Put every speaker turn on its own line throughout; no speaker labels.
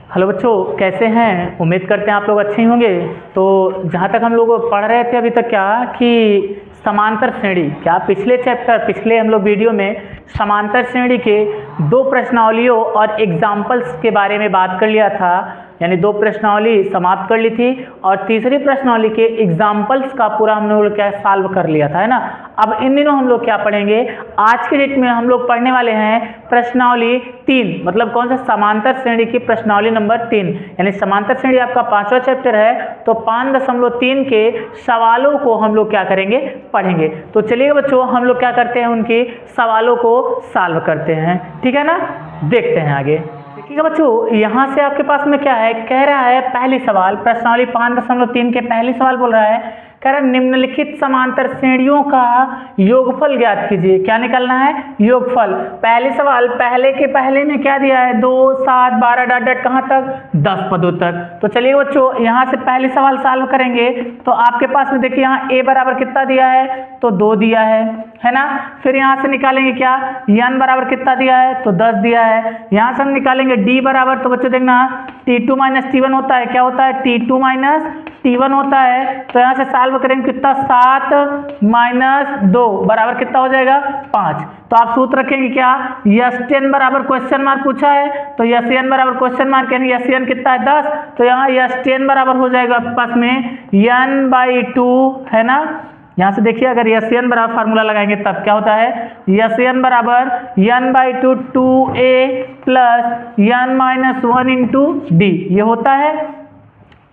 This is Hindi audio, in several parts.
हेलो बच्चों, कैसे हैं? उम्मीद करते हैं आप लोग अच्छे ही होंगे। तो जहाँ तक हम लोग पढ़ रहे थे अभी तक क्या कि समांतर श्रेणी, क्या पिछले हम लोग वीडियो में समांतर श्रेणी के दो प्रश्नावलियों और एग्जाम्पल्स के बारे में बात कर लिया था, यानी दो प्रश्नावली समाप्त कर ली थी और तीसरी प्रश्नावली के एग्जाम्पल्स का पूरा हम लोग क्या सॉल्व कर लिया था, है ना। अब इन दिनों हम लोग क्या पढ़ेंगे, आज के डेट में हम लोग पढ़ने वाले हैं प्रश्नावली 3, मतलब कौन सा, समांतर श्रेणी की प्रश्नावली नंबर 3। यानी समांतर श्रेणी आपका 5वां चैप्टर है, तो 5.3 के सवालों को हम लोग क्या करेंगे, पढ़ेंगे। तो चलिए बच्चों, हम लोग क्या करते हैं, उनके सवालों को सॉल्व करते हैं, ठीक है ना। देखते हैं आगे। देखिएगा बच्चों, यहाँ से आपके पास में क्या है, कह रहा है पहली सवाल, प्रश्नावली 5.3 के पहली सवाल बोल रहा है, कह रहा है निम्नलिखित समांतर श्रेणियों का योगफल ज्ञात कीजिए। क्या निकालना है, योगफल। पहले सवाल, पहले के पहले में क्या दिया है, 2, 7, 12 डॉट डॉट कहाँ तक, 10 पदों तक। तो चलिए बच्चों, यहाँ से पहली सवाल सॉल्व करेंगे। तो आपके पास में देखिए यहाँ a बराबर कितना दिया है, तो 2 दिया है ना। फिर यहाँ से निकालेंगे क्या, n बराबर कितना दिया है, तो 10 दिया है। यहाँ से हम निकालेंगे d बराबर, तो बच्चों देखना t2 माइनस t1 होता है, क्या होता है, t2 माइनस t1 होता है। तो यहाँ से सॉल्व करेंगे कितना, 7 माइनस 2 बराबर कितना हो जाएगा, 5। तो आप सूत्र रखेंगे क्या, Sn बराबर क्वेश्चन मार्क पूछा है, तो Sn बराबर क्वेश्चन मार्क, यानी Sn कितना है, 10। तो यहाँ Sn बराबर हो जाएगा आपके पास में n/2, है ना। यहाँ से देखिए, अगर Sn बराबर फार्मूला लगाएंगे तब क्या होता है, Sn बराबर n/2 2a plus n-1 into D, ये होता है।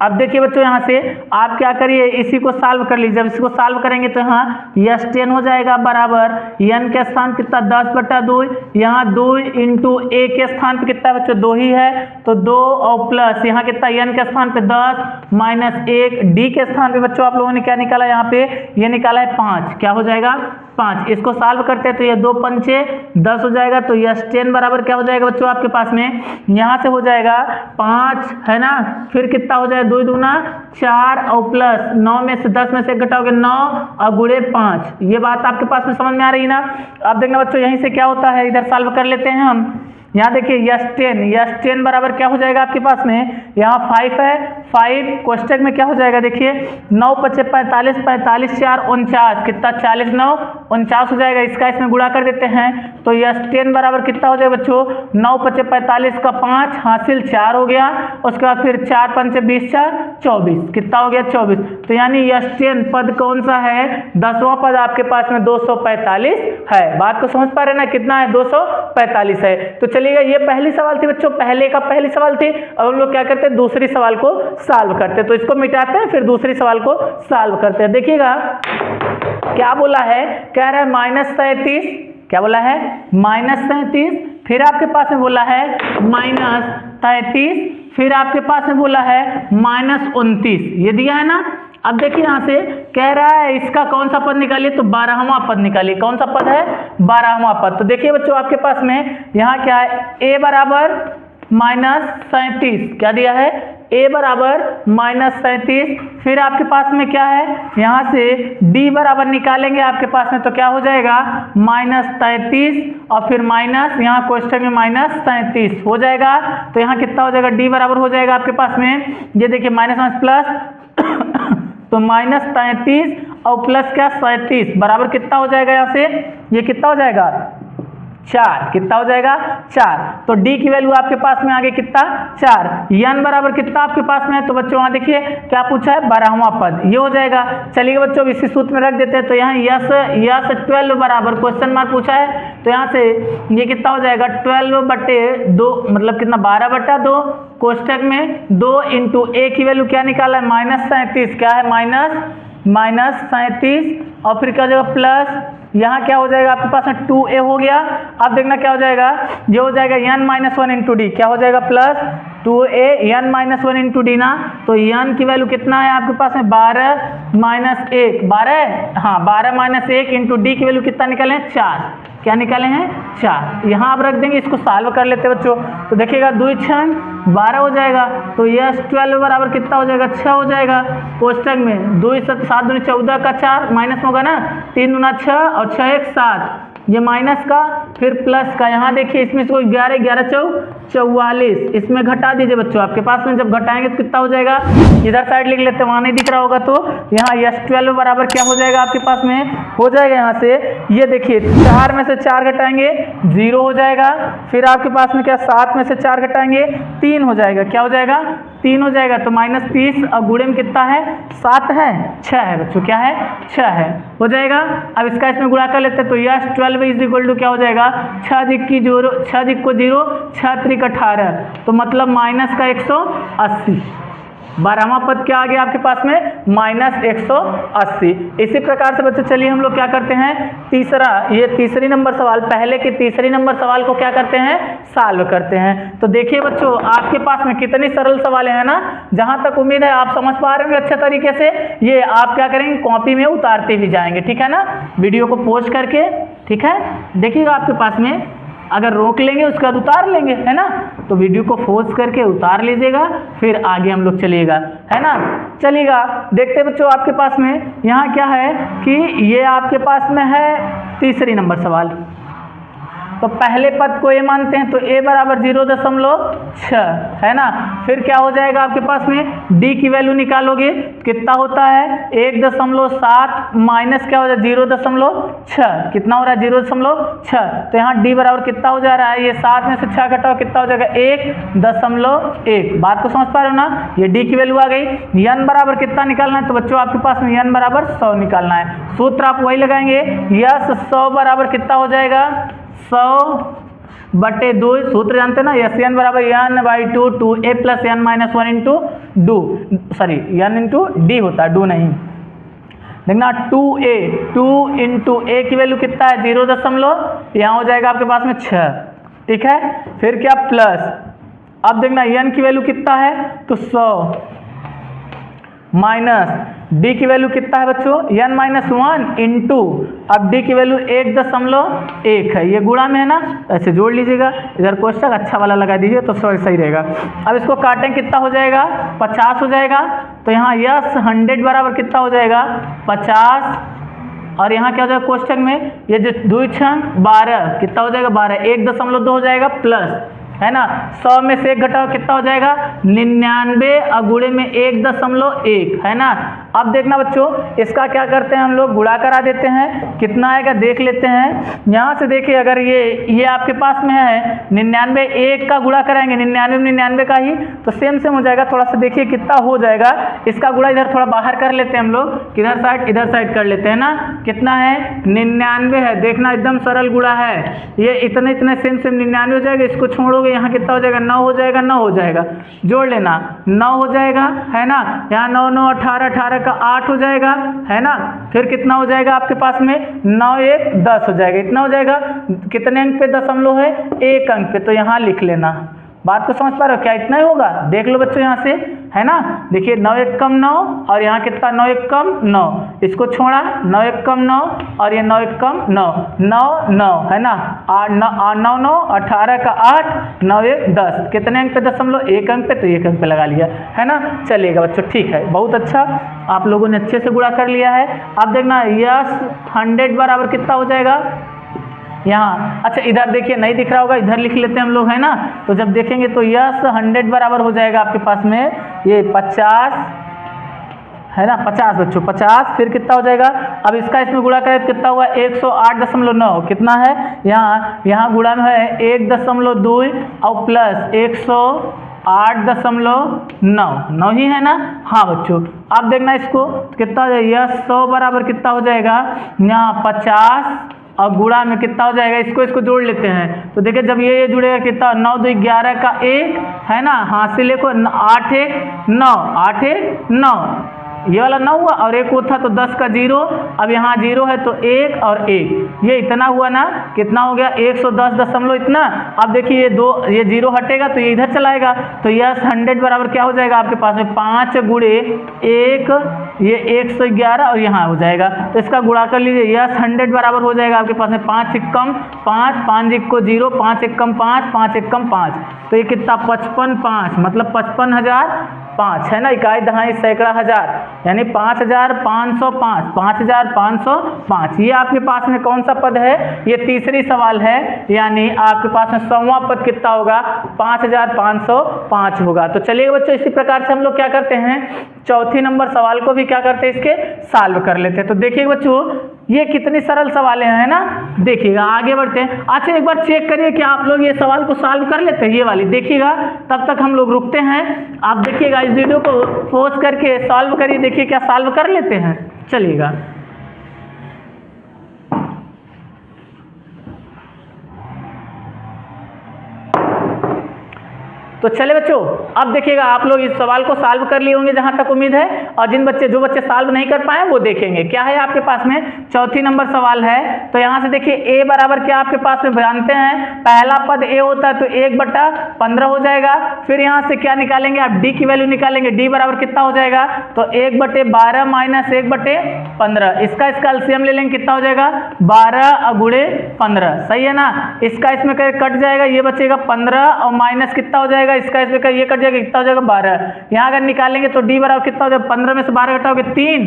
अब देखिए बच्चों, यहाँ से आप क्या करिए, इसी को सॉल्व कर लीजिए। जब इसको सॉल्व करेंगे तो यहाँ Sn हो जाएगा बराबर n के स्थान कितना, 10/2, यहाँ 2 इंटू a के स्थान पे कितना है बच्चों, 2 ही है, तो 2 और प्लस यहाँ कितना, n के स्थान पे 10 माइनस 1, d के स्थान पे बच्चों आप लोगों ने क्या निकाला, यहाँ पे ये निकाला है 5। क्या हो जाएगा, 5। इसको सॉल्व करते हैं तो ये 2 पंचे 10 हो जाएगा। तो Sn बराबर क्या हो जाएगा बच्चों आपके पास में, यहाँ से हो जाएगा 5, है ना। फिर कितना हो जाएगा, 2 दूना 4 और प्लस 9 में से 10 में से घटाओगे 9 और गुणे 5। ये बात आपके पास में समझ में आ रही है ना। अब देखना बच्चों, यहीं से क्या होता है, इधर सॉल्व कर लेते हैं हम। यहाँ देखिए Sn बराबर क्या हो जाएगा आपके पास में, यहाँ 5 है, 5 कोष्टक में क्या हो जाएगा, देखिए 9 × 5 = 45, 45 × 4 = 49, कितना, 40 9 49 हो जाएगा। इसका इसमें गुणा कर देते हैं, तो Sn बराबर कितना हो जाएगा बच्चों, 9 × 5 = 45 का 5 हासिल 4 हो गया। उसके बाद फिर 4 × 5 = 20, 4 24, कितना हो गया, 24। तो यानी Sn पद कौन सा है, 10वां पद आपके पास में 245 है। बात को समझ पा रहे ना, कितना है, 245 है। तो चलिएगा, ये पहली सवाल थी बच्चों, पहली सवाल थी। अब हम लोग क्या करते हैं, दूसरी सवाल को सॉल्व करते हैं। तो इसको मिटाते हैं, फिर दूसरी सवाल को सॉल्व करते हैं। देखिएगा क्या बोला है, कह रहा है -37, क्या बोला है, -37। फिर आपके पास में बोला है -33, फिर आपके पास में बोला है -29, ये दिया है ना। अब देखिए, यहाँ से कह रहा है इसका कौन सा पद निकालिए, तो 12वां पद निकालिए। कौन सा पद है, 12वां पद। तो देखिए बच्चों, आपके पास में यहाँ क्या है, a बराबर -37, क्या दिया है, a बराबर -37। फिर आपके पास में क्या है, यहाँ से d बराबर निकालेंगे आपके पास में, तो क्या हो जाएगा, -33 और फिर माइनस, यहाँ क्वेश्चन में -37 हो जाएगा। तो यहाँ कितना हो जाएगा, d बराबर हो जाएगा आपके पास में, ये देखिए माइनस प्लस तो -33 और प्लस क्या, 37 बराबर कितना हो जाएगा, यहाँ से ये कितना हो जाएगा, 4, कितना हो जाएगा, 4। तो d की वैल्यू आपके पास में आगे कितना, 4। n बराबर कितना आपके पास में है, तो बच्चों वहाँ देखिए क्या पूछा है, 12वां पद, ये हो जाएगा। चलिए बच्चों, इसी सूत्र में रख देते हैं। तो यहाँ यस 12 बराबर क्वेश्चन मार्क पूछा है, तो यहाँ से ये कितना हो जाएगा, 12/2, मतलब कितना, 12/2, कोष्टक में 2 इंटू a की वैल्यू क्या निकाला है, -37, क्या है, -37 और फिर क्या हो जाएगा प्लस, यहाँ क्या हो जाएगा आपके पास में 2a हो गया। अब देखना क्या हो जाएगा, ये हो जाएगा n-1 इंटू डी, क्या हो जाएगा, plus 2a n-1 into D ना। तो n की वैल्यू कितना है आपके पास में, 12 - 1, 12, हाँ 12 - 1 इंटू डी की वैल्यू कितना निकाले हैं, 4। क्या निकाले हैं, 4। यहाँ आप रख देंगे, इसको सॉल्व कर लेते हैं बच्चों। तो देखिएगा 2 × 6 = 12 हो जाएगा। तो यस 12 बराबर कितना हो जाएगा, 6 हो जाएगा। कोष्टक में 2 × 7 = 14 का 4 माइनस में होगा ना, 3 × 6 और 6 × 1 = 7। ये माइनस का, फिर प्लस का। यहाँ देखिए इसमें इसको 11 11 44, इसमें घटा दीजिए बच्चों। आपके पास में जब घटाएंगे तो कितना हो जाएगा, इधर साइड लिख लेते हैं, वहाँ नहीं दिख रहा होगा तो यहाँ S12 बराबर क्या हो जाएगा आपके पास में, हो जाएगा यहाँ से, ये देखिए 4 में से 4 घटाएंगे 0 हो जाएगा। फिर आपके पास में क्या 7 में से 4 घटाएंगे 3 हो जाएगा, क्या हो जाएगा 3 हो जाएगा। तो -30 और गुणे में कितना है 7 है 6 है बच्चों, क्या है 6 है, हो जाएगा। अब इसका इसमें गुणा कर लेते हैं तो S12 इज इक्वल टू क्या हो जाएगा, 6 जिक को 0, 6 3 18, तो मतलब माइनस का 180। 12वां पद क्या आ गया आपके पास में -180। इसी प्रकार से बच्चों चलिए हम लोग क्या करते हैं, तीसरा, ये तीसरी नंबर सवाल, पहले के तीसरी नंबर सवाल को क्या करते हैं, सॉल्व करते हैं। तो देखिए बच्चों आपके पास में कितनी सरल सवाल है ना, जहां तक उम्मीद है आप समझ पा रहे होंगे अच्छे तरीके से। ये आप क्या करेंगे, कॉपी में उतारते भी जाएंगे, ठीक है ना, वीडियो को पॉज करके, ठीक है। देखिएगा आपके पास में अगर रोक लेंगे उसके बाद उतार लेंगे, है ना, तो वीडियो को फोर्स करके उतार लीजिएगा, फिर आगे हम लोग चलिएगा, है ना। चलिएगा देखते बच्चों आपके पास में यहाँ क्या है कि ये आपके पास में है तीसरी नंबर सवाल। तो पहले पद को a मानते हैं तो a बराबर 0.6 है ना। फिर क्या हो जाएगा आपके पास में, d की वैल्यू निकालोगे कितना होता है 1.7 माइनस क्या हो जाए 0.6, कितना हो रहा है 0.6। तो यहाँ d बराबर कितना हो जा रहा है, ये 7 में से 6 घटाओ कितना हो जाएगा 1.1। बात को समझ पा रहे हो ना, ये d की वैल्यू आ गई। n बराबर कितना निकालना है, तो बच्चों आपके पास में n बराबर 100 निकालना है। सूत्र आप वही लगाएंगे, यस 100 बराबर कितना हो जाएगा 100/2, सूत्र जानते हैं ना, n बराबर n/2 2a + n - 1 into do, sorry n into D होता है, डू नहीं। देखना 2a 2 इंटू a की वैल्यू कितना है 0, यहाँ हो जाएगा आपके पास में 6, ठीक है। फिर क्या प्लस, अब देखना n की वैल्यू कितना है तो 100 माइनस d की वैल्यू कितना है बच्चों n - 1 इंटू, अब d की वैल्यू 1.1 है, ये गुणा में है ना, ऐसे जोड़ लीजिएगा, इधर कोष्टक अच्छा वाला लगा दीजिए तो सही रहेगा। अब इसको काटें कितना हो जाएगा 50 हो जाएगा। तो यहाँ यस 100 बराबर कितना हो जाएगा 50, और यहाँ क्या हो जाएगा कोष्टक में ये जो 2 6 12 कितना हो जाएगा 12, 1.2 हो जाएगा प्लस, है ना। 100 में से 1 घटाओ कितना हो जाएगा 99 और गुणे में 1.1, है ना। अब देखना बच्चों इसका क्या करते हैं हम लोग, गुणा करा देते हैं, कितना आएगा देख लेते हैं। यहाँ से देखिए अगर ये आपके पास में है 99, 1 का गुणा कराएंगे 99 में 99 का ही, तो सेम हो जाएगा। थोड़ा सा देखिए कितना हो जाएगा, इसका गुणा इधर थोड़ा बाहर कर लेते हैं हम लोग, किधर साइड इधर साइड कर लेते हैं ना। कितना है 99 है, देखना एकदम सरल गुणा है, ये इतने सेम 99 हो जाएगा। इसको छोड़ोगे यहाँ कितना हो जाएगा 9 हो जाएगा, 9 हो जाएगा, जोड़ लेना 9 हो जाएगा, है ना। यहाँ 9 9 18 18 का 8 हो जाएगा, है ना। फिर कितना हो जाएगा आपके पास में 9 1 10 हो जाएगा, इतना हो जाएगा। कितने अंक पे दशमलव है 1 अंक पे, तो यहाँ लिख लेना। बात को समझ पा रहे हो क्या, इतना ही होगा, देख लो बच्चों यहाँ से, है ना। देखिए 9 1 कम 9 और यहाँ कितना 9 1 कम 9, इसको छोड़ा 9 1 कम 9 और ये 9 1 कम 9 9 9, है ना। 9 9 18 का 8 9 1 10, कितने अंक पे दशमलव 1 अंक पे, तो 1 अंक पे लगा लिया, है ना। चलिएगा बच्चों ठीक है, बहुत अच्छा, आप लोगों ने अच्छे से गुणा कर लिया है। अब देखना यस 100 बराबर कितना हो जाएगा यहाँ, अच्छा इधर देखिए नहीं दिख रहा होगा, इधर लिख लेते हैं हम लोग, है ना। तो जब देखेंगे तो यस 100 बराबर हो जाएगा आपके पास में ये 50, है ना 50 बच्चों 50। फिर कितना हो जाएगा, अब इसका इसमें गुणा करें कितना हुआ 108.9, कितना है यहाँ गुणा में है 1.2 और प्लस 108.9 ही है ना। हाँ बच्चों अब देखना इसको कितना हो जाएगा, 100 बराबर कितना हो जाएगा यहाँ 50 और गुणा में कितना हो जाएगा, इसको जोड़ लेते हैं। तो देखिए जब ये जुड़ेगा कितना 9 2 11 का 1, है ना। हाथ से लिखो 8 1 9 8 1 9, ये वाला 9 हुआ और एक वो था तो 10 का 0, अब यहाँ 0 है तो 1 और 1, ये इतना हुआ ना, कितना हो गया 110 दशमलव इतना। अब देखिए ये 0 हटेगा तो ये इधर चलाएगा, तो यस 100 बराबर क्या हो जाएगा आपके पास में 5 गुणे 1, ये 111 और यहाँ हो जाएगा, तो इसका गुणा कर लीजिए। यस 100 बराबर हो जाएगा आपके पास में 5 1 कम 5 5 1 को 0 5 1 कम 5 5 1 कम 5, तो ये कितना 55 5 मतलब 55,000 5 है ना, इकाई दहाई सैकड़ा हजार, यानी 5505, 5505। ये आपके पास में कौन सा पद है, ये तीसरी सवाल है, यानी आपके पास में 100वां पद कितना होगा, 5505 होगा। तो चलिए बच्चों, इसी प्रकार से हम लोग क्या करते हैं, चौथी नंबर सवाल को भी क्या करते हैं, इसके सॉल्व कर लेते हैं। तो देखिए बच्चों, ये कितनी सरल सवालें हैं ना, देखिएगा आगे बढ़ते हैं। अच्छा एक बार चेक करिए कि आप लोग ये सवाल को सॉल्व कर लेते हैं, ये वाली देखिएगा, तब तक हम लोग रुकते हैं। आप देखिएगा इस वीडियो को पॉज करके सॉल्व करिए, देखिए क्या सॉल्व कर लेते हैं, चलिएगा। तो चले बच्चों, अब देखिएगा आप लोग इस सवाल को सॉल्व कर लिए होंगे जहां तक उम्मीद है, और जो बच्चे सॉल्व नहीं कर पाए वो देखेंगे। क्या है आपके पास में, चौथी नंबर सवाल है। तो यहां से देखिए a बराबर क्या आपके पास में जानते हैं, पहला पद a होता है तो 1/15 हो जाएगा। फिर यहां से क्या निकालेंगे आप, d की वैल्यू निकालेंगे, d बराबर कितना हो जाएगा, तो 1/12 माइनस 1/15। इसका एलसीएम ले लेंगे, कितना हो जाएगा, 12 गुणे 15, सही है ना। इसका इसमें कट जाएगा, ये बचेगा 15 और माइनस कितना हो जाएगा, इसका इसमें ये कट जाएगा, कितना हो जाएगा 12। यहाँ अगर निकालेंगे तो d बराबर कितना हो जाएगा, 15 में से 12 घटाओगे 3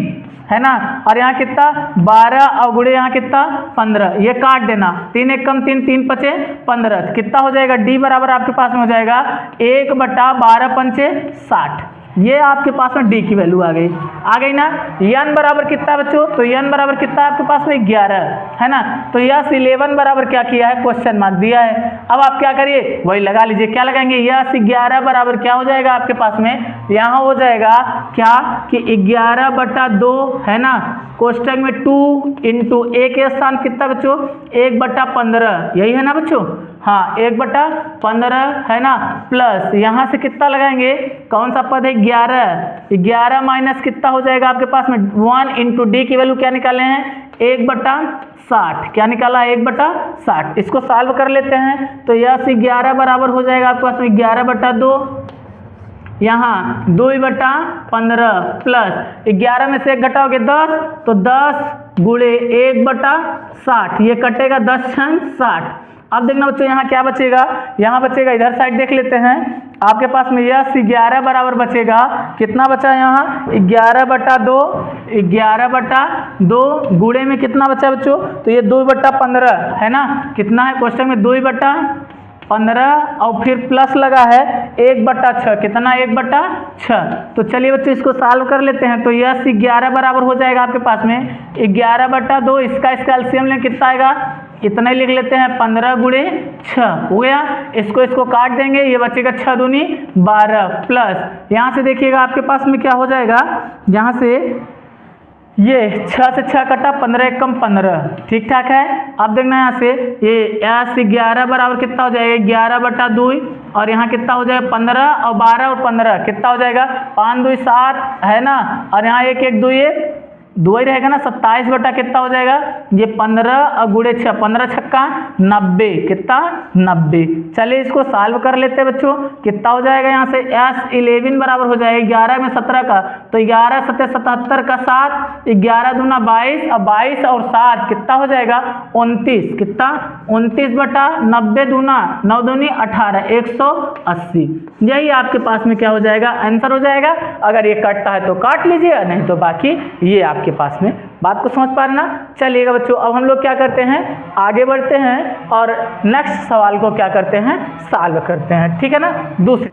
है ना, और यहाँ कितना 12 और गुणे यहाँ कितना 15, ये काट देना, 3 एक कम 3, 3 पचे 15, कितना हो जाएगा, d बराबर आपके पास में हो जाएगा 1/12 पंचे 60। ये आपके पास में d की वैल्यू आ गई ना। n बराबर कितना बच्चों, तो n बराबर कितना आपके पास में 11 है ना। तो यस 11 बराबर क्या किया है, क्वेश्चन मार्क दिया है। अब आप क्या करिए, वही लगा लीजिए, क्या लगाएंगे, यस 11 बराबर क्या हो जाएगा आपके पास में, यहाँ हो जाएगा क्या कि 11/2 है ना, कोष्टक में 2 इंटू a के स्थान कितना बच्चों, 1/15, यही है ना बच्चों, हाँ 1/15 है ना, प्लस यहाँ से कितना लगाएंगे, कौन सा पद है 11 माइनस कितना हो जाएगा आपके पास में 1 इंटू डी की वैल्यू क्या निकाले हैं 1/60, क्या निकाला 1/60। इसको सॉल्व कर लेते हैं, तो यह 11 बराबर हो जाएगा आपके पास में 11/2, यहाँ 2/15 प्लस 11 में से 1 घटाओगे 10, तो 10 गुणे 1/60, ये कटेगा 10 छन 60। अब देखना बच्चों यहाँ क्या बचेगा, यहाँ बचेगा, इधर साइड देख लेते हैं, आपके पास में यह 11 बराबर बचेगा, कितना बचा यहाँ 11/2, 11/2 गुणे में कितना बचा बच्चों, तो ये 2/15 है ना, कितना है क्वेश्चन में 2/15 और फिर प्लस लगा है 1/6, कितना 1/6। तो चलिए बच्चों इसको सॉल्व कर लेते हैं। तो यह 11 बराबर हो जाएगा आपके पास में 11/2, इसका एलसीएम लें कितना आएगा, इतना ही लिख लेते हैं 15 गुणे 6 हो गया। इसको काट देंगे, ये बचेगा 6 दूनी 12 प्लस यहाँ से देखिएगा आपके पास में क्या हो जाएगा, यहाँ से ये 6 से 6 कटा 15 एक कम 15, ठीक ठाक है। अब देखना यहाँ से ये 11 बराबर कितना हो जाएगा 11/2 और यहाँ कितना हो जाएगा 15 और 12 और 15 कितना हो जाएगा 5 2 7 है ना, और यहाँ 1 1 2 2 ही रहेगा ना, 27 बटा कितना हो जाएगा ये 15 और गुणे 6, 15 छक्का 90, कितना 90। चलिए इसको सॉल्व कर लेते हैं बच्चों, कितना हो जाएगा यहाँ से S11 बराबर हो जाएगा 11 में 17 का, तो 11 7 77 का 7, 11 दूना 22 और 22 और 7 कितना हो जाएगा 29, कितना 29/90 दूना 9 दूनी 18, 180। यही आपके पास में क्या हो जाएगा आंसर हो जाएगा। अगर ये कटता है तो काट लीजिए, नहीं तो बाकी ये आपके पास में, बात को समझ पा रहे ना। चलिएगा बच्चों, अब हम लोग क्या करते हैं आगे बढ़ते हैं और नेक्स्ट सवाल को क्या करते हैं सॉल्व करते हैं, ठीक है ना। दूसरे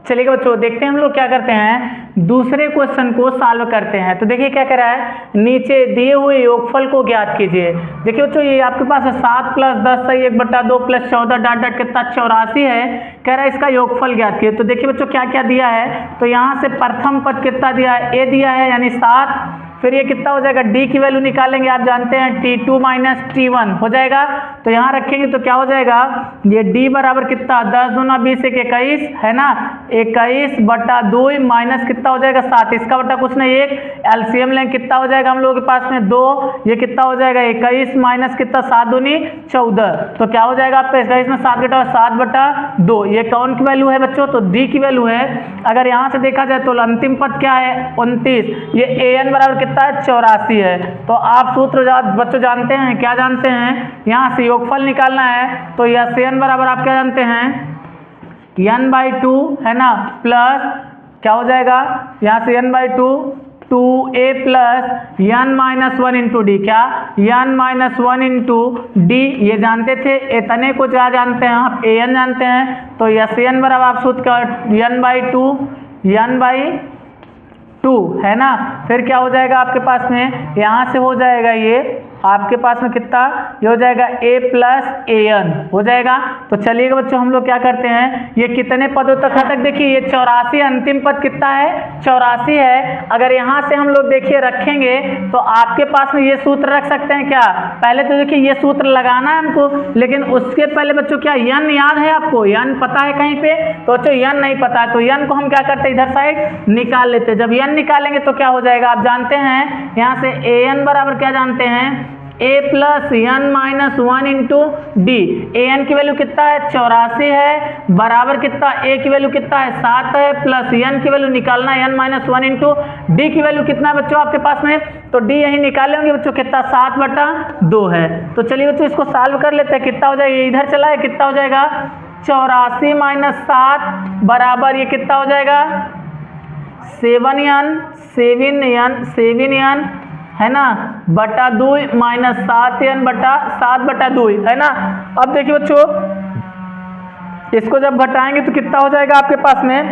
चलिएगा बच्चों देखते हैं हम लोग क्या करते हैं, दूसरे क्वेश्चन को सॉल्व करते हैं। तो देखिए क्या कह रहा है, नीचे दिए हुए योगफल को ज्ञात कीजिए। देखिए बच्चों ये आपके पास 7 + 10 सही 1/2 + 14 डॉट डॉट कितना 84 है, कह रहा है इसका योगफल ज्ञात कीजिए। तो देखिए बच्चों क्या क्या दिया है, तो यहाँ से प्रथम पद कितना दिया है a दिया है यानी 7, फिर ये कितना हो जाएगा d की वैल्यू निकालेंगे, आप जानते हैं t2 - t1 हो जाएगा, तो यहाँ रखेंगे तो क्या हो जाएगा ये d बराबर कितना 10 दूना 20 1 21 है ना, 21/2 माइनस कितना हो जाएगा 7, इसका बटा कुछ नहीं 1, एलसीएम लें कितना हो जाएगा हम लोगों के पास में 2, ये कितना हो जाएगा 21 माइनस कितना 7 दूनी 14, तो क्या हो जाएगा आपका 21 में 7 घटाओ 7/2, ये कौन की वैल्यू है बच्चों, तो d की वैल्यू है। अगर यहाँ से देखा जाए तो अंतिम पद क्या है 29, ये an बराबर कितना है 84 है। तो आप सूत्र बच्चों जानते हैं, क्या जानते हैं, यहाँ से योगफल निकालना है, तो यह n बराबर आप क्या जानते हैं n/2 है ना, प्लस क्या हो जाएगा यहाँ से n/2 2a plus n minus 1 into D, क्या n माइनस 1 इंटू डी, ये जानते थे, इतने को क्या जानते हैं आप, an जानते हैं, तो Sn बराबर आप सूत्र क्या n/2 है ना। फिर क्या हो जाएगा आपके पास में, यहाँ से हो जाएगा ये आपके पास में कितना, ये हो जाएगा a प्लस an हो जाएगा। तो चलिएगा बच्चों हम लोग क्या करते हैं, ये कितने पदों तक है तक देखिए, ये 84 अंतिम पद कितना है 84 है। अगर यहाँ से हम लोग देखिए रखेंगे तो आपके पास में ये सूत्र रख सकते हैं क्या, पहले तो देखिए ये सूत्र लगाना है हमको, लेकिन उसके पहले बच्चों क्या n याद है आपको, n पता है कहीं पे, तो बच्चों n नहीं पता है तो n को हम क्या करते हैं इधर साइड निकाल लेते हैं। जब n निकालेंगे तो क्या हो जाएगा आप जानते हैं, यहाँ से an बराबर क्या जानते हैं a plus n minus 1 into D, an की वैल्यू कितना है 84 है, बराबर कितना a की वैल्यू कितना है 7 है, प्लस n की वैल्यू निकालना है n माइनस 1 इंटू डी की वैल्यू कितना है बच्चों आपके पास में, तो d यही निकाले होंगे बच्चों कितना 7/2 है। तो चलिए बच्चों इसको सॉल्व कर लेते हैं, कितना हो जाएगा, इधर चला है कितना हो जाएगा 84 माइनस 7 बराबर ये कितना हो जाएगा 7n है ना बटा 2 माइनस 7n बटा 7/2 है ना। अब देखिए बच्चों इसको जब घटाएंगे तो कितना हो जाएगा आपके पास में,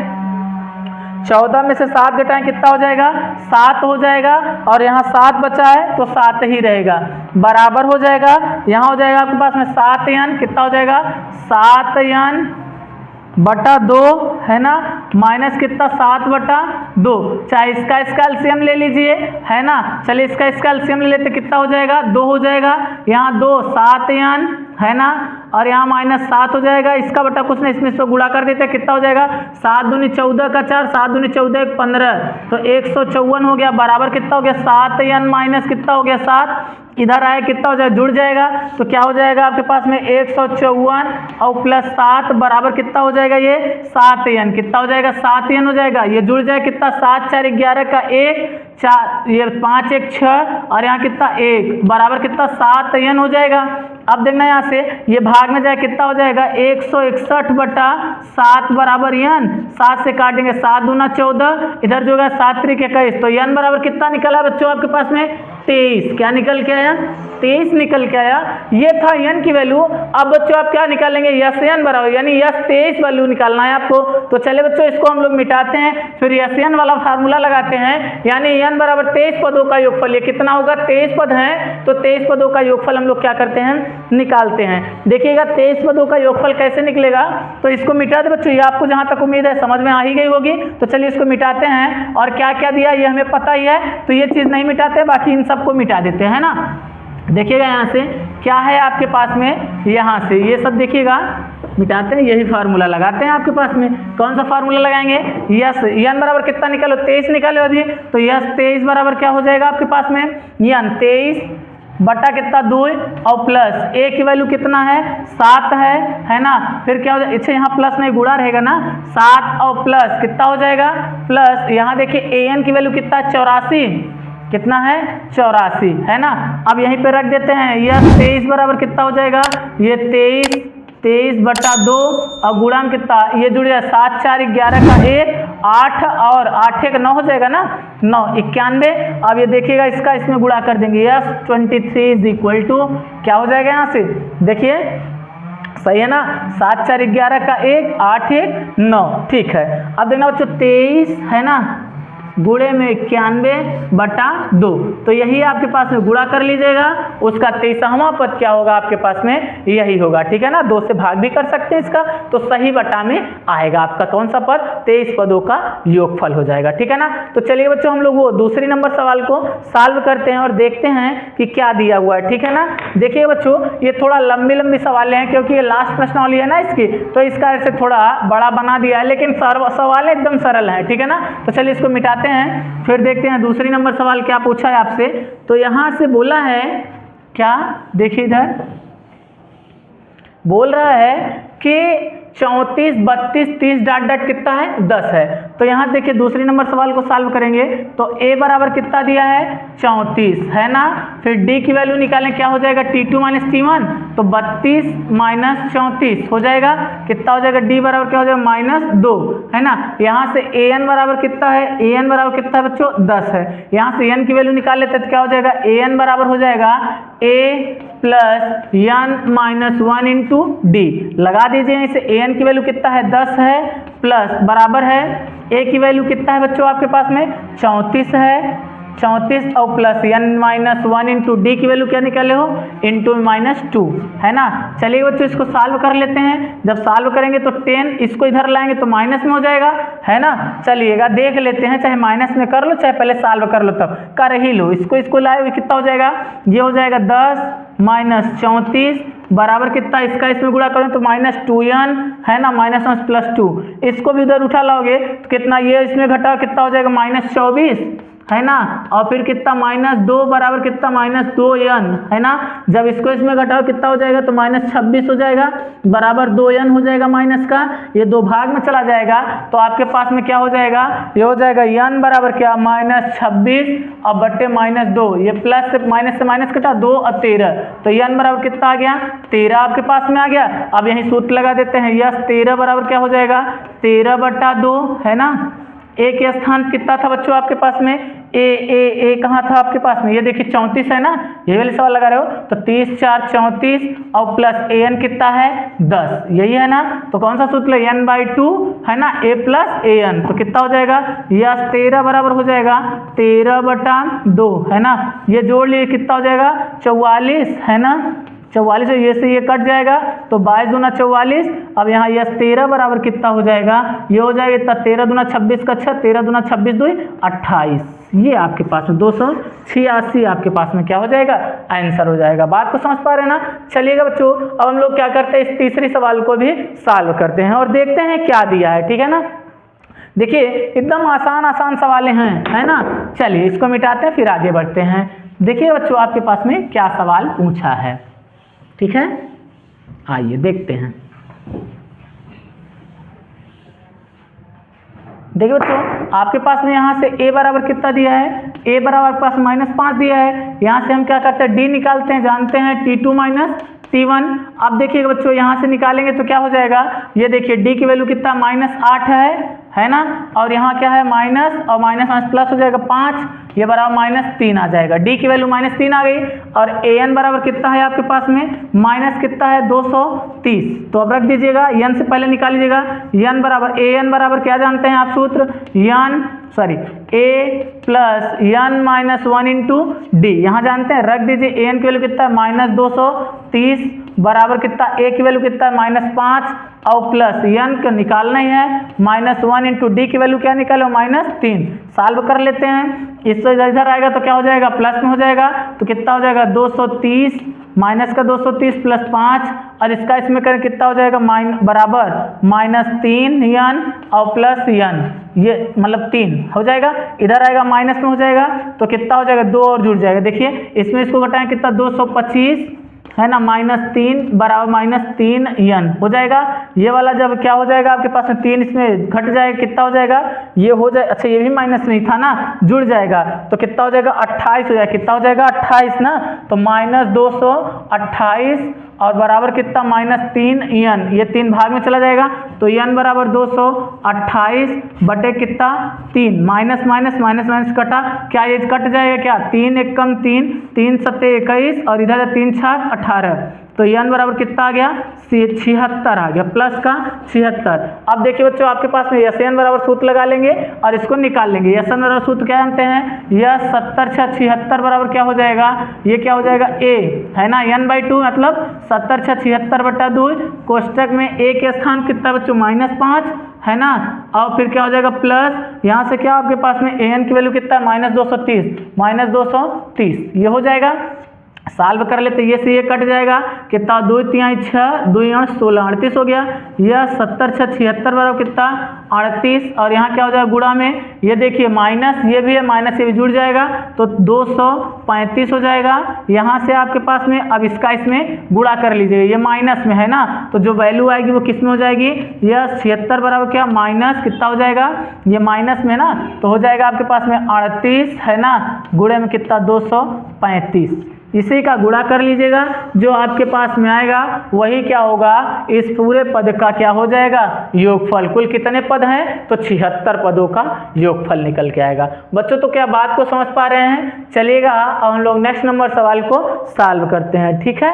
14 में से 7 घटाएं कितना हो जाएगा 7 हो जाएगा, और यहाँ 7 बचा है तो 7 ही रहेगा, बराबर हो जाएगा, यहाँ हो जाएगा आपके पास में 7n कितना हो जाएगा 7n/2 है ना, माइनस कितना 7/2, चाहे इसका एलसीएम ले लीजिए है ना, चलिए इसका एलसीएम ले लेते कितना हो जाएगा 2 हो जाएगा, यहाँ 2 7n है ना, और यहाँ माइनस 7 हो जाएगा, इसका बटा कुछ नहीं इसमें इसको गुणा कर देते कितना हो जाएगा 7 दूनी 14 का 4, 7 दूनी 14 15, तो 154 हो गया, बराबर कितना हो गया 7n माइनस कितना हो गया 7, इधर आए कितना हो जाएगा जुड़ जाएगा, तो क्या हो जाएगा आपके पास में 154 और प्लस 7 बराबर कितना हो जाएगा ये 7n, कितना हो जाएगा 7n हो जाएगा, ये जुड़ जाए कितना 7 4 11 का 1 4, ये 5 1 6 और यहाँ कितना 1 बराबर कितना 7n हो जाएगा। अब देखना यहाँ से ये भाग में जाए कितना हो जाएगा 161/7 बराबर n, 7 से काटेंगे 7 दूना 14, इधर जो है 7 3 21, तो n बराबर कितना निकला बच्चों आपके पास में 23, क्या निकल के आया 23 निकल के आया, ये था n की वैल्यू। अब बच्चों आप क्या निकालेंगे Sn बराबर यानी 23 वैल्यू निकालना है आपको, तो चले बच्चों इसको हम लोग मिटाते हैं, फिर Sn वाला फार्मूला लगाते हैं, यानी n बराबर 23 पदों का योगफल, ये कितना होगा 23 पद हैं, तो 23 पदों का योगफल हम लोग क्या करते हैं निकालते हैं। देखिएगा 23 पदों का योगफल कैसे निकलेगा, तो इसको मिटा दे बच्चों, ये आपको जहां तक उम्मीद है समझ में आ ही गई होगी, तो चलिए इसको मिटाते हैं, और क्या क्या दिया ये हमें पता ही है, तो ये चीज नहीं मिटाते, बाकी इन सबको मिटा देते हैं ना। देखिएगा यहाँ से क्या है आपके पास में, यहाँ से ये सब देखिएगा मिटाते हैं, यही फार्मूला लगाते हैं आपके पास में, कौन सा फार्मूला लगाएंगे यस n बराबर कितना निकालो 23 निकालो अभी, तो यस 23 बराबर क्या हो जाएगा आपके पास में n 23 बटा कितना 2 और प्लस a की वैल्यू कितना है 7 है ना, फिर क्या हो जाएगा, इससे यहाँ प्लस नहीं गुणा रहेगा ना, 7 और प्लस कितना हो जाएगा प्लस, यहाँ देखिए an की वैल्यू कितना 84 कितना है 84 है ना। अब यहीं पे रख देते हैं, यह 23 बराबर कितना हो जाएगा, ये 23/2 और गुणा में कितना ये जुड़ जाएगा 7 4 11 का 1 8 और 8 1 9 हो जाएगा ना 9 91। अब ये देखिएगा इसका इसमें गुणा कर देंगे, यस 23 = क्या हो जाएगा यहाँ से देखिए सही है ना, 7 4 11 का 1 8 1 9 ठीक है। अब देखना बच्चों 23 है ना गुणे में 91/2, तो यही आपके पास में गुणा कर लीजिएगा, उसका 23वां पद क्या होगा आपके पास में यही होगा, ठीक है ना, 2 से भाग भी कर सकते हैं इसका, तो सही बटा में आएगा आपका कौन सा पद 23 पदों का योगफल हो जाएगा, ठीक है ना। तो चलिए बच्चों हम लोग वो दूसरी नंबर सवाल को सॉल्व करते हैं और देखते हैं कि क्या दिया हुआ है, ठीक है ना। देखिए बच्चों ये थोड़ा लंबी सवाल हैं, क्योंकि ये लास्ट प्रश्नावली है ना इसकी, तो इसका ऐसे थोड़ा बड़ा बना दिया है, लेकिन सवाल एकदम सरल है, ठीक है ना। तो चलिए इसको मिटाते हैं, फिर देखते हैं दूसरी नंबर सवाल क्या पूछा है आपसे। तो यहां से बोला है क्या, देखिए इधर बोल रहा है कि 34, 32, 30 डॉट डॉट कितना है 10 है। तो यहाँ देखिए दूसरी नंबर सवाल को सॉल्व करेंगे तो a बराबर कितना दिया है 34 है ना, फिर d की वैल्यू निकालें क्या हो जाएगा t2 माइनस t1, तो 32 माइनस 34 हो जाएगा कितना हो जाएगा d बराबर क्या हो जाएगा -2 है ना। यहाँ से an बराबर कितना है, an बराबर कितना है बच्चों 10 है, यहाँ से n की वैल्यू निकाल लेते तो क्या हो जाएगा an बराबर हो जाएगा a plus n minus 1 into D, लगा दीजिए इसे, an की वैल्यू कितना है 10 है प्लस बराबर है a की वैल्यू कितना है बच्चों आपके पास में 34 है, 34 और plus n minus 1 into D की वैल्यू क्या निकाले हो इंटू -2 है ना। चलिए बच्चों इसको सॉल्व कर लेते हैं, जब सॉल्व करेंगे तो 10 इसको इधर लाएंगे तो माइनस में हो जाएगा है ना। चलिएगा देख लेते हैं, चाहे माइनस में कर लो चाहे पहले सॉल्व कर लो, तब कर ही लो, इसको लाए कितना हो जाएगा, ये हो जाएगा 10 माइनस 34 बराबर कितना, इसका इसमें गुणा करें तो -2n है ना, -1 प्लस 2, इसको भी उधर उठा लाओगे तो कितना, ये इसमें घटा कितना हो जाएगा -24 है ना, और फिर कितना -2 बराबर कितना -2n है ना, जब इसको इसमें घटाओ कितना हो जाएगा तो -26 हो जाएगा बराबर 2n हो जाएगा माइनस का, ये दो भाग में चला जाएगा तो आपके पास में क्या हो जाएगा, ये हो जाएगा n बराबर क्या -26 और बट्टे -2, ये प्लस से माइनस कटा 2 और 13, तो n बराबर कितना आ गया 13 आपके पास में आ गया। अब यही सूत्र लगा देते हैं, यस 13 बराबर क्या हो जाएगा 13/2 है ना। ए के स्थान कितना था बच्चों आपके पास में, ए कहाँ था आपके पास में, ये देखिए 34 है ना, ये वाले सवाल लगा रहे हो तो 30 4 34 और प्लस an कितना है 10, यही है ना, तो कौन सा सूत्र n/2 है ना, a प्लस an, तो कितना हो जाएगा यस 13 बराबर हो जाएगा 13/2 है ना, ये जोड़ लिए कितना हो जाएगा 44 है ना, 44 ये से ये कट जाएगा तो 22 दूना 44, अब यहाँ यस 13 बराबर कितना हो जाएगा, ये हो जाएगा इतना 13 दूना 26 का 6, 13 दूना 26 2 28, ये आपके पास में 286 आपके पास में क्या हो जाएगा आंसर हो जाएगा। बात को समझ पा रहे हैं ना। चलिएगा बच्चों अब हम लोग क्या करते हैं, इस तीसरी सवाल को भी सॉल्व करते हैं और देखते हैं क्या दिया है, ठीक है ना। देखिए एकदम आसान सवाल हैं है ना। चलिए इसको मिटाते हैं फिर आगे बढ़ते हैं। देखिए बच्चों आपके पास में क्या सवाल पूछा है, ठीक है, आइए देखते हैं। देखिए बच्चों आपके पास में यहाँ से a बराबर कितना दिया है, a बराबर पास -5 दिया है, यहाँ से हम क्या करते हैं d निकालते हैं, जानते हैं t2 माइनस t1। अब देखिएगा बच्चों यहाँ से निकालेंगे तो क्या हो जाएगा, ये देखिए d की वैल्यू कितना -8 है ना, और यहाँ क्या है माइनस और माइनस प्लस हो जाएगा 5, ये बराबर -3 आ जाएगा, d की वैल्यू -3 आ गई, और an बराबर कितना है आपके पास में माइनस कितना है 230, तो अब रख दीजिएगा, n से पहले निकाल लीजिएगा, n बराबर an बराबर क्या जानते हैं आप सूत्र, a plus n minus 1 into D, यहाँ जानते हैं, रख दीजिए an की वैल्यू कितना है -230 बराबर कितना, a की वैल्यू कितना है -5 और प्लस n को निकालना ही है, -1 इंटू डी की वैल्यू क्या निकालो -3, सॉल्व कर लेते हैं, इससे इधर आएगा तो क्या हो जाएगा प्लस में हो जाएगा, तो कितना हो जाएगा 230 माइनस का 230 प्लस 5 और इसका इसमें करें कितना हो जाएगा बराबर -3n और प्लस n, ये मतलब 3 हो जाएगा, इधर आएगा माइनस में हो जाएगा तो कितना हो जाएगा 2 और जुड़ जाएगा। देखिए इसमें इसको घटाएं कितना 225 है ना, -3 बराबर -3n हो जाएगा, ये वाला जब क्या हो जाएगा आपके पास में 3 इसमें घट जाएगा कितना हो जाएगा, ये हो जाए, अच्छा ये भी माइनस में ही था ना, जुड़ जाएगा तो कितना हो जाएगा 28 हो जाएगा, कितना हो जाएगा 28 ना, तो -228 और बराबर कितना -3n, ये 3 भाग में चला जाएगा तो n बराबर 228 बटे कितना 3, माइनस माइनस माइनस माइनस कटा, क्या ये कट जाएगा क्या, 3 1 कम 3, 3 7 21 और इधर 3 6 18, तो n बराबर कितना आ गया 76 आ गया, प्लस का 76। अब देखिए बच्चों आपके पास में Sn बराबर सूत्र लगा लेंगे और इसको निकाल लेंगे। Sn बराबर सूत्र क्या जानते हैं, यह 70 6 76 बराबर क्या हो जाएगा, ये क्या हो जाएगा a है ना, n/2 मतलब 70 6 76/2, कोष्टक में a के स्थान कितना बच्चों -5 है ना, और फिर क्या हो जाएगा प्लस, यहाँ से क्या आपके पास में an की वैल्यू कितना है -230 ये हो जाएगा। सॉल्व कर लेते, ये से ये कट जाएगा, कितना 2 3 6 2 8 16 38 हो गया। यह 70 6 76 बराबर कितना 38, और यहाँ क्या हो जाएगा गुणा में, ये देखिए माइनस ये भी है, माइनस ये भी जुड़ जाएगा तो 235 हो जाएगा। यहाँ से आपके पास में अब इसका इसमें गुणा कर लीजिएगा, ये माइनस में है ना, तो जो वैल्यू आएगी वो किस में हो जाएगी, यह 76 बराबर क्या माइनस कितना हो जाएगा, ये माइनस में ना, तो हो जाएगा आपके पास में 38 है ना, गुणे में कितना 235, इसी का गुणा कर लीजिएगा, जो आपके पास में आएगा वही क्या होगा, इस पूरे पद का क्या हो जाएगा योगफल। कुल कितने पद हैं, तो 76 पदों का योगफल निकल के आएगा। बच्चों तो क्या बात को समझ पा रहे हैं, चलिएगा अब हम लोग नेक्स्ट नंबर सवाल को सॉल्व करते हैं, ठीक है।